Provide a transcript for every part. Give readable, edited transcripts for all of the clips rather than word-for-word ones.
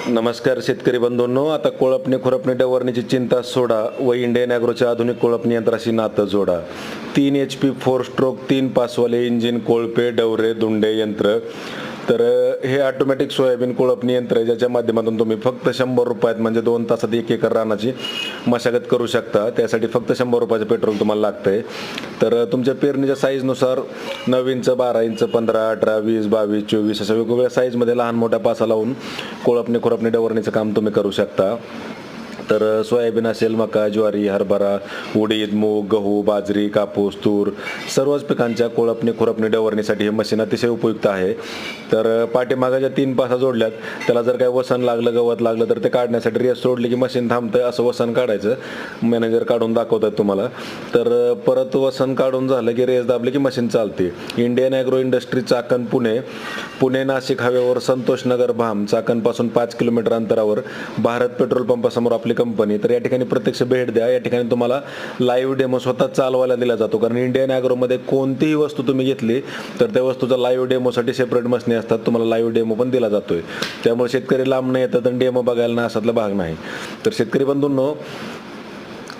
नमस्कार शेतकरी बंधूंनो. आता कोळपणे खुरपणे डवरणीची चिंता सोडा व इंडियन ॲग्रोच्या आधुनिक कोळपणी यंत्राशी नातं जोडा. 3 HP 4 स्ट्रोक 3 पासवाले इंजिन, कोळपे, डवरे, दुंडे यंत्र. तर हे ऑटोमॅटिक सोयाबीन कोळपणी यंत्र आहे, ज्याच्या माध्यमातून तुम्ही फक्त 100 रुपयात म्हणजे 2 तासात 1 एकर रानाची मशागत करू शकता. त्यासाठी फक्त 100 रुपयाचं पेट्रोल तुम्हाला लागतंय. तर तुमच्या पेरणीच्या साईजनुसार 9 इंच, 12 इंच, 15, 18, 20, 22, 24 अशा वेगवेगळ्या साईजमध्ये लहान मोठ्या पासा लावून कोळपणे खुरपणे डवरणीचं काम तुम्ही करू शकता. तर सोयाबीन असेल, मका, ज्वारी, हरभरा, उडीद, मूग, गहू, बाजरी, कापूस, तूर सर्वच पिकांच्या कोळपणे खुरपणे डवरणीसाठी हे मशीन अतिशय उपयुक्त आहे. तर पाठीमागाच्या 3 पासा जोडल्यात, त्याला जर काही वसन लागलं, गवत लागलं तर ते काढण्यासाठी रेस सोडली की मशीन थांबतं. असं वसन काढायचं, मॅनेजर काढून दाखवतात तुम्हाला. तर परत वसन काढून झालं की रेस दाबली की मशीन चालते. Indian agro industry, Chakan, Pune Nashik हायवेवर संतोषनगर भाम, चाकणपासून 5 किलोमीटर अंतरावर भारत पेट्रोल पंपासमोर आपली कंपनी. तर या ठिकाणी प्रत्यक्ष भेट द्या. या ठिकाणी तुम्हाला लाईव्ह डेमो स्वतः चालवायला दिला जातो, कारण इंडियन ॲग्रोमध्ये कोणतीही वस्तू तुम्ही घेतली तर त्या वस्तूचा लाईव्ह डेमोसाठी सेपरेट मशीन असतात. तुम्हाला लाईव्ह डेमो पण दिला जातोय. त्यामुळे शेतकरी लांब नाही येतात आणि डेमो बघायला ना असातला भाग नाही. तर शेतकरी बंधूंनो,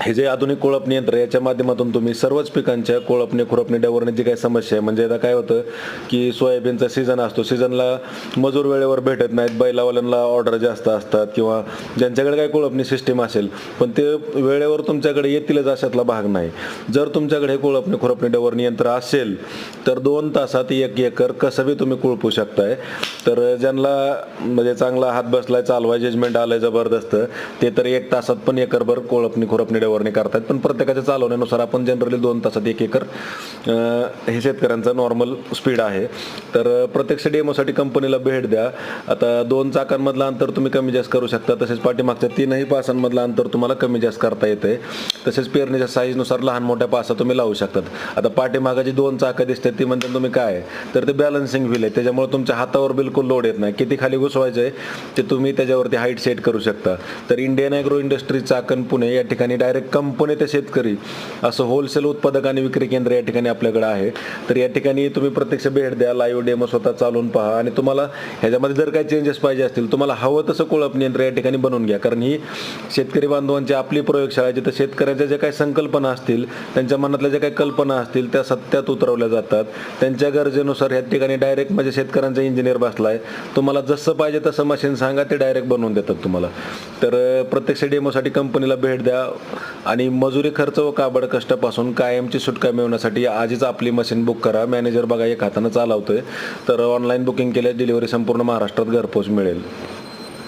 हे जे आधुनिक कोळपणी यंत्र याच्या माध्यमातून तुम्ही सर्वच पिकांच्या कोळपणे खुरपणे डवरणीची काही समस्या आहे. म्हणजे आता काय होतं की सोयाबीनचा सीझन असतो, सीझनला मजूर वेळेवर भेटत नाहीत, बैलावाल्यांना ऑर्डर जास्त असतात, किंवा ज्यांच्याकडे काही कोळपणी सिस्टीम असेल पण ते वेळेवर तुमच्याकडे येतीलच अशातला भाग नाही. जर तुमच्याकडे कोळपणे खुरपणे डवरणी यंत्र असेल तर 2 तासात 1 एकर कसंही तुम्ही कोळपू शकताय. तर ज्यांना म्हणजे चांगला हात बसलाय, चालवाय जजमेंट आलंय जबरदस्त, ते तर 1 तासात पण एकरभर कोळपणी खुरपणी डवरणी करतात. पण प्रत्येकाच्या चालवण्यानुसार आपण जनरली 2 तासात 1 एकर हे शेतकऱ्यांचा नॉर्मल स्पीड आहे. तर प्रत्यक्ष डेमोसाठी कंपनीला भेट द्या. आता 2 चाकांमधलं अंतर तुम्ही कमी जास्त करू शकता, तसेच पाठीमागच्या 3ही पासांमधलं अंतर तुम्हाला कमी जास्त करता येते. तसेच पेरणीच्या साईजनुसार लहान मोठ्या पासा तुम्ही लावू शकतात. आता पाठीमागाची 2 चाकं दिसते ती म्हणजे तुम्ही काय, तर ते बॅलन्सिंग व्हील आहे, त्याच्यामुळे तुमच्या हातावर बिलकुल लोड येत नाही. किती खाली घुसवायचं आहे ते तुम्ही त्याच्यावरती हाईट सेट करू शकता. तर Indian agro industry, Chakan, Pune या ठिकाणी डायरेक्ट कंपनी ते शेतकरी असं होलसेल उत्पादक आणि विक्री केंद्र या ठिकाणी आपल्याकडे आहे. तर या ठिकाणी तुम्ही प्रत्यक्ष भेट द्या, लाईव्ह डेमो स्वतः चालून पहा, आणि तुम्हाला ह्याच्यामध्ये जर काही चेंजेस पाहिजे असतील, तुम्हाला हवं तसं कोळपणी यंत्र या ठिकाणी बनवून घ्या. कारण ही शेतकरी बांधवांची आपली प्रयोगशाळा, जिथं शेतकऱ्यांच्या ज्या काही संकल्पना असतील, त्यांच्या मनातल्या ज्या काही कल्पना असतील त्या सत्यात उतरवल्या जातात. त्यांच्या गरजेनुसार या ठिकाणी डायरेक्ट म्हणजे शेतकऱ्यांचा इंजिनियर बसलाय, तुम्हाला जसं पाहिजे तसं मशीन सांगा, ते डायरेक्ट बनवून देतात तुम्हाला. तर प्रत्यक्ष डेमोसाठी कंपनीला भेट द्या, आणि मजुरी खर्च व काबड कष्टापासून कायमची सुटका मिळवण्यासाठी आजच आपली मशीन बुक करा. मॅनेजर बघा एक हातानं चालवतोय. तर ऑनलाईन बुकिंग केल्यास डिलिव्हरी संपूर्ण महाराष्ट्रात घरपोच मिळेल.